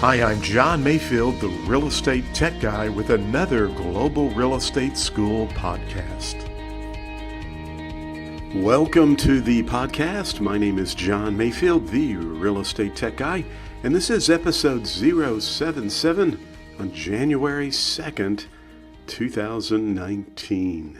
Hi, I'm John Mayfield, the Real Estate Tech Guy, with another Global Real Estate School podcast. Welcome to the podcast. My name is John Mayfield, the Real Estate Tech Guy, and this is episode 077 on January 2nd, 2019.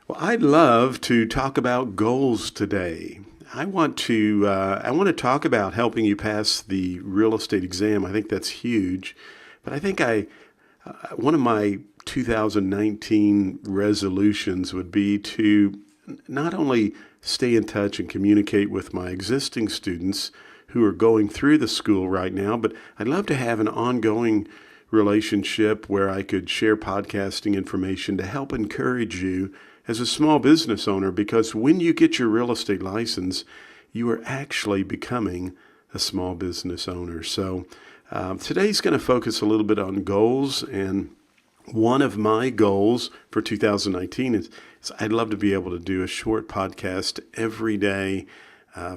Well, I'd love to talk about goals today. I want to talk about helping you pass the real estate exam. I think that's huge, but I think one of my 2019 resolutions would be to not only stay in touch and communicate with my existing students who are going through the school right now, but I'd love to have an ongoing relationship where I could share podcasting information to help encourage you as a small business owner, because when you get your real estate license, you are actually becoming a small business owner. So today's going to focus a little bit on goals, and one of my goals for 2019 is I'd love to be able to do a short podcast every day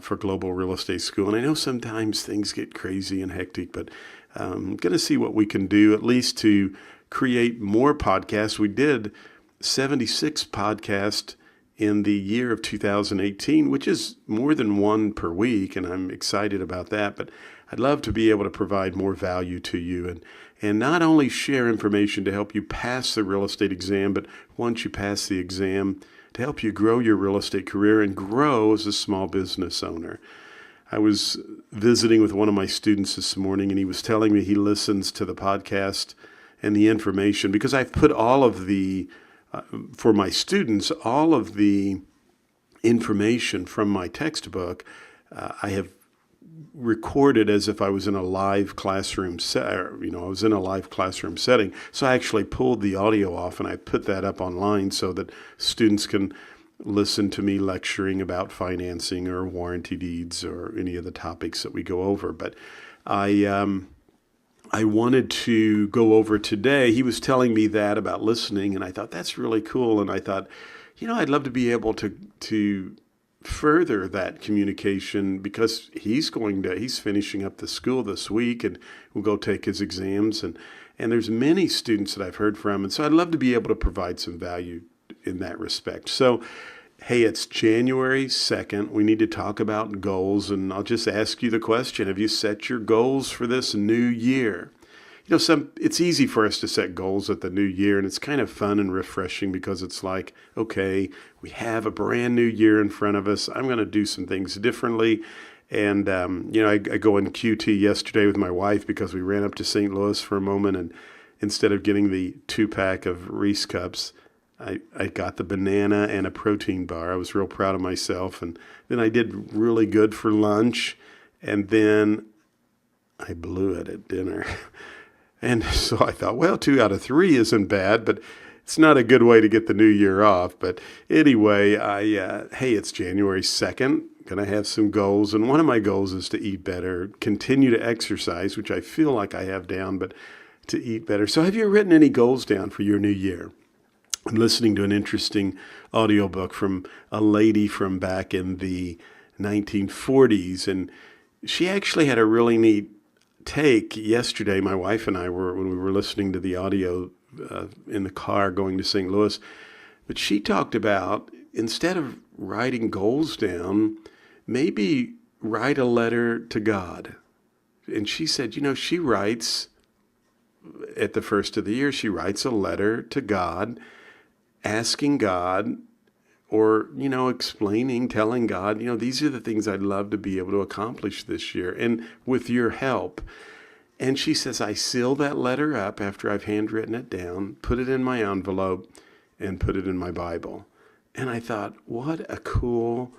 for Global Real Estate School. And I know sometimes things get crazy and hectic, but I'm going to see what we can do at least to create more podcasts. We did 76 podcasts in the year of 2018, which is more than one per week, and I'm excited about that. But I'd love to be able to provide more value to you and not only share information to help you pass the real estate exam, but once you pass the exam, to help you grow your real estate career and grow as a small business owner. I was visiting with one of my students this morning, and he was telling me he listens to the podcast and the information because I've put all of the for my students, all of the information from my textbook, I have recorded as if I was in a live classroom I was in a live classroom setting. So I actually pulled the audio off and I put that up online so that students can listen to me lecturing about financing or warranty deeds or any of the topics that we go over. But I wanted to go over today. He was telling me that about listening, and I thought that's really cool. And I thought, I'd love to be able to further that communication because he's finishing up the school this week and will go take his exams. And there's many students that I've heard from. And so I'd love to be able to provide some value in that respect. So, hey, it's January 2nd. We need to talk about goals, and I'll just ask you the question. Have you set your goals for this new year? It's easy for us to set goals at the new year, and it's kind of fun and refreshing because it's like, okay, we have a brand new year in front of us. I'm going to do some things differently. And, I go in QT yesterday with my wife because we ran up to St. Louis for a moment, and instead of getting the 2-pack of Reese cups, I got the banana and a protein bar. I was real proud of myself. And then I did really good for lunch. And then I blew it at dinner. And so I thought, well, 2 out of 3 isn't bad, but it's not a good way to get the new year off. But anyway, hey, it's January 2nd. Going to have some goals. And one of my goals is to eat better, continue to exercise, which I feel like I have down, but to eat better. So have you written any goals down for your new year? I'm listening to an interesting audiobook from a lady from back in the 1940s, and she actually had a really neat take yesterday. My wife and I when we were listening to the audio in the car going to St. Louis, but she talked about, instead of writing goals down, maybe write a letter to God. And she said, she writes at the first of the year, she writes a letter to God, asking God or, telling God, these are the things I'd love to be able to accomplish this year and with your help. And she says, I seal that letter up after I've handwritten it down, put it in my envelope, and put it in my Bible. And I thought, what a cool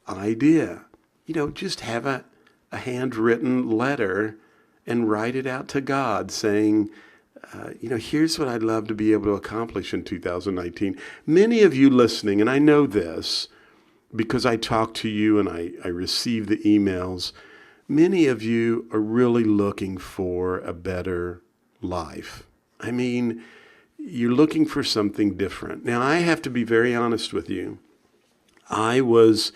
idea. Just have a handwritten letter and write it out to God saying, here's what I'd love to be able to accomplish in 2019. Many of you listening, and I know this because I talk to you and I receive the emails, many of you are really looking for a better life. I mean, you're looking for something different. Now, I have to be very honest with you. I was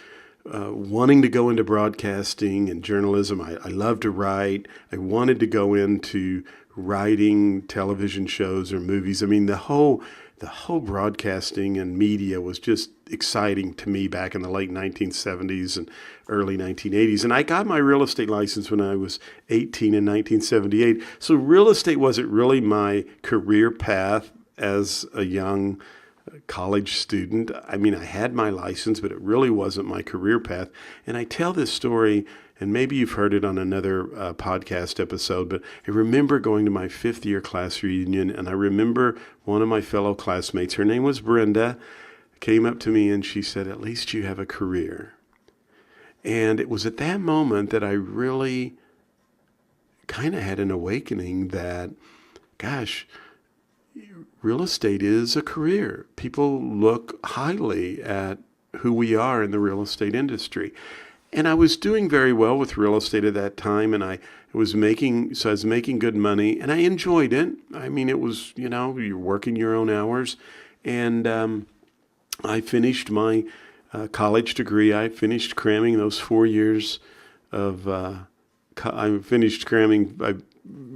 wanting to go into broadcasting and journalism. I love to write. I wanted to go into writing television shows or movies. I mean, the whole broadcasting and media was just exciting to me back in the late 1970s and early 1980s. And I got my real estate license when I was 18 in 1978. So real estate wasn't really my career path as a young college student. I mean, I had my license, but it really wasn't my career path. And I tell this story, and maybe you've heard it on another podcast episode, but I remember going to my fifth year class reunion, and I remember one of my fellow classmates, her name was Brenda, came up to me and she said, "At least you have a career." And it was at that moment that I really kind of had an awakening that, gosh, real estate is a career. People look highly at who we are in the real estate industry. And I was doing very well with real estate at that time, and I was making good money, and I enjoyed it. I mean, it was, you're working your own hours. And I finished my college degree. I finished cramming those 4 years of, I finished cramming,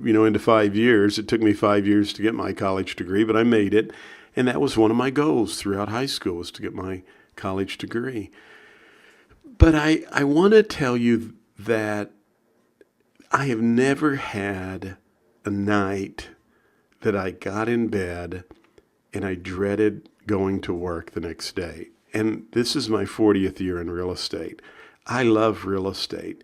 into 5 years. It took me 5 years to get my college degree, but I made it. And that was one of my goals throughout high school, was to get my college degree. But I want to tell you that I have never had a night that I got in bed and I dreaded going to work the next day. And this is my 40th year in real estate. I love real estate.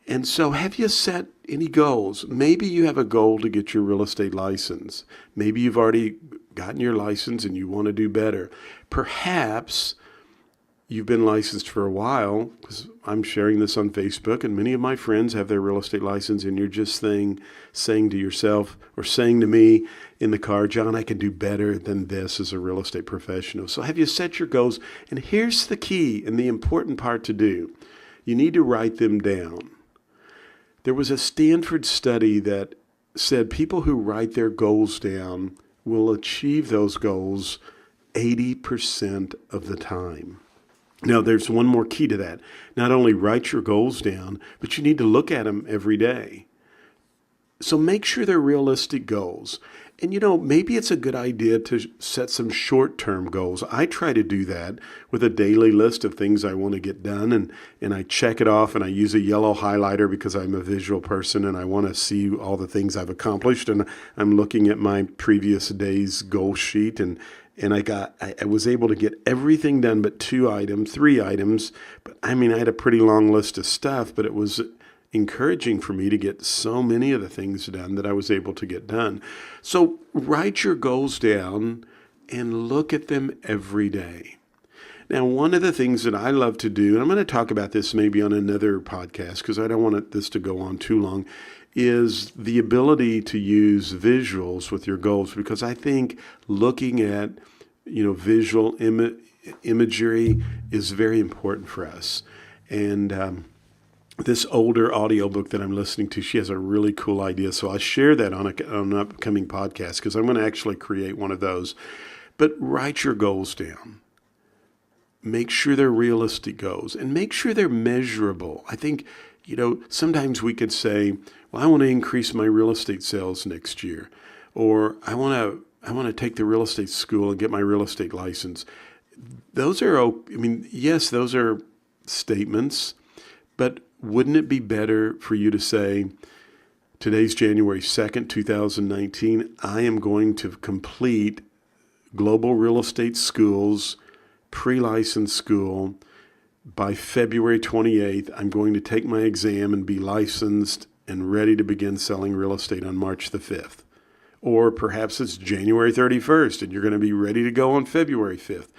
And so have you set any goals? Maybe you have a goal to get your real estate license. Maybe you've already gotten your license and you want to do better. Perhaps you've been licensed for a while, because I'm sharing this on Facebook, and many of my friends have their real estate license, and you're just saying to yourself or saying to me in the car, "John, I can do better than this as a real estate professional." So have you set your goals? And here's the key and the important part to do. You need to write them down. There was a Stanford study that said people who write their goals down will achieve those goals 80% of the time. Now, there's one more key to that. Not only write your goals down, but you need to look at them every day. So make sure they're realistic goals. And, maybe it's a good idea to set some short-term goals. I try to do that with a daily list of things I want to get done, and I check it off, and I use a yellow highlighter because I'm a visual person and I want to see all the things I've accomplished. And I'm looking at my previous day's goal sheet, and I was able to get everything done but 3 items. But I mean, I had a pretty long list of stuff, but it was encouraging for me to get so many of the things done that I was able to get done. So write your goals down and look at them every day. Now, one of the things that I love to do, and I'm going to talk about this maybe on another podcast because I don't want this to go on too long, is the ability to use visuals with your goals, because I think looking at, visual imagery is very important for us. And this older audiobook that I'm listening to, she has a really cool idea. So I'll share that on an upcoming podcast because I'm going to actually create one of those. But write your goals down. Make sure they're realistic goals and make sure they're measurable. I think, sometimes we could say, well, I want to increase my real estate sales next year, or I want to take the real estate school and get my real estate license. Those are, yes, those are statements, but wouldn't it be better for you to say, today's January 2nd, 2019, I am going to complete Global Real Estate School's pre-license school. By February 28th, I'm going to take my exam and be licensed and ready to begin selling real estate on March the 5th. Or perhaps it's January 31st and you're going to be ready to go on February 5th.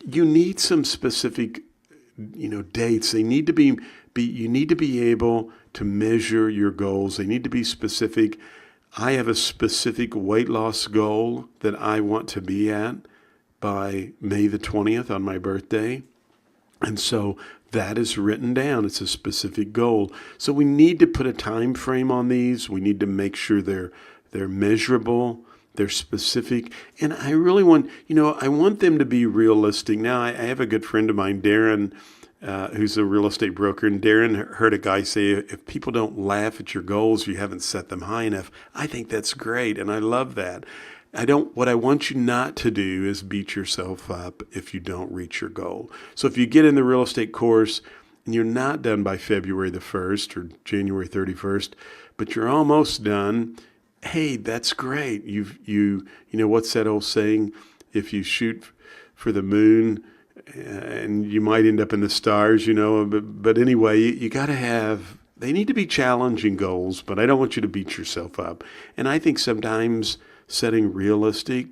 You need some specific, dates. They need to be you need to be able to measure your goals. They need to be specific. I have a specific weight loss goal that I want to be at by May the 20th on my birthday. And so that is written down. It's a specific goal. So we need to put a time frame on these. We need to make sure they're measurable, they're specific. And I really want, I want them to be realistic. Now, I have a good friend of mine, Darren who's a real estate broker, and Darren heard a guy say, if people don't laugh at your goals, you haven't set them high enough. I think that's great, and I love that. What I want you not to do is beat yourself up if you don't reach your goal. So if you get in the real estate course and you're not done by February the 1st or January 31st, but you're almost done, hey, that's great. You know, what's that old saying? If you shoot for the moon, and you might end up in the stars, you know, but anyway, you got to they need to be challenging goals, but I don't want you to beat yourself up. And I think sometimes setting realistic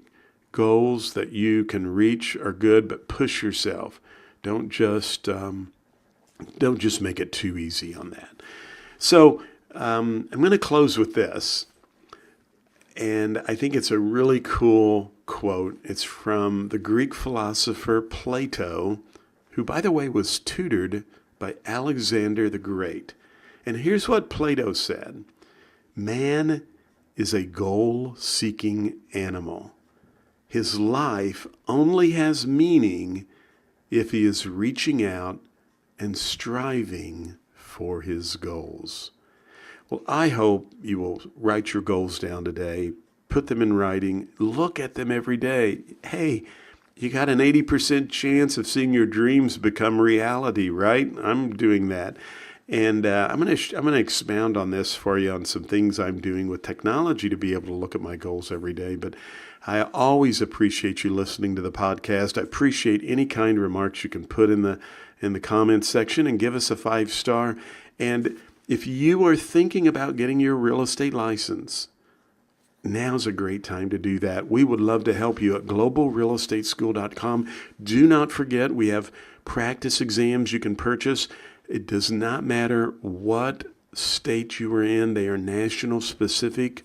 goals that you can reach are good, but push yourself. Don't just make it too easy on that. So I'm going to close with this. And I think it's a really cool quote. It's from the Greek philosopher Plato, who, by the way, was tutored by Alexander the Great. And here's what Plato said: "Man is a goal-seeking animal. His life only has meaning if he is reaching out and striving for his goals." Well, I hope you will write your goals down today, put them in writing, look at them every day. Hey, you got an 80% chance of seeing your dreams become reality, right? I'm doing that. And I'm going to expound on this for you, on some things I'm doing with technology to be able to look at my goals every day. But I always appreciate you listening to the podcast. I appreciate any kind of remarks you can put in the comments section, and give us a 5-star. And if you are thinking about getting your real estate license, now's a great time to do that. We would love to help you at globalrealestateschool.com. Do not forget, we have practice exams you can purchase. It does not matter what state you are in. They are national specific.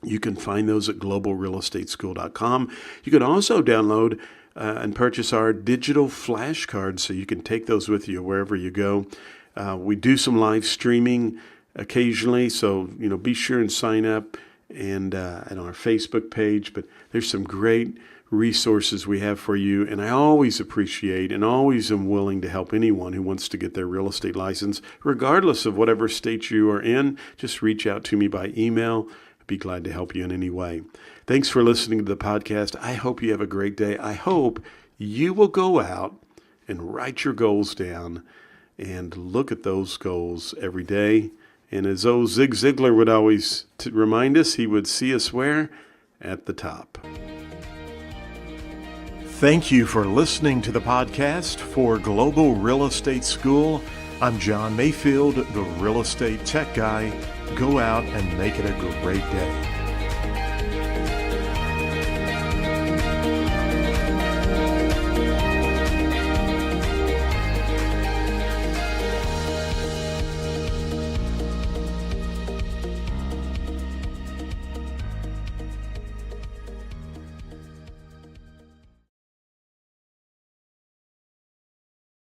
You can find those at globalrealestateschool.com. You can also download and purchase our digital flashcards, so you can take those with you wherever you go. We do some live streaming occasionally, so be sure and sign up and on our Facebook page. But there's some great resources we have for you, and I always appreciate and always am willing to help anyone who wants to get their real estate license, regardless of whatever state you are in. Just reach out to me by email. I'd be glad to help you in any way. Thanks for listening to the podcast. I hope you have a great day. I hope you will go out and write your goals down and look at those goals every day. And as old Zig Ziglar would always remind us, he would see us where? At the top. Thank you for listening to the podcast for Global Real Estate School. I'm John Mayfield, the Real Estate Tech Guy. Go out and make it a great day.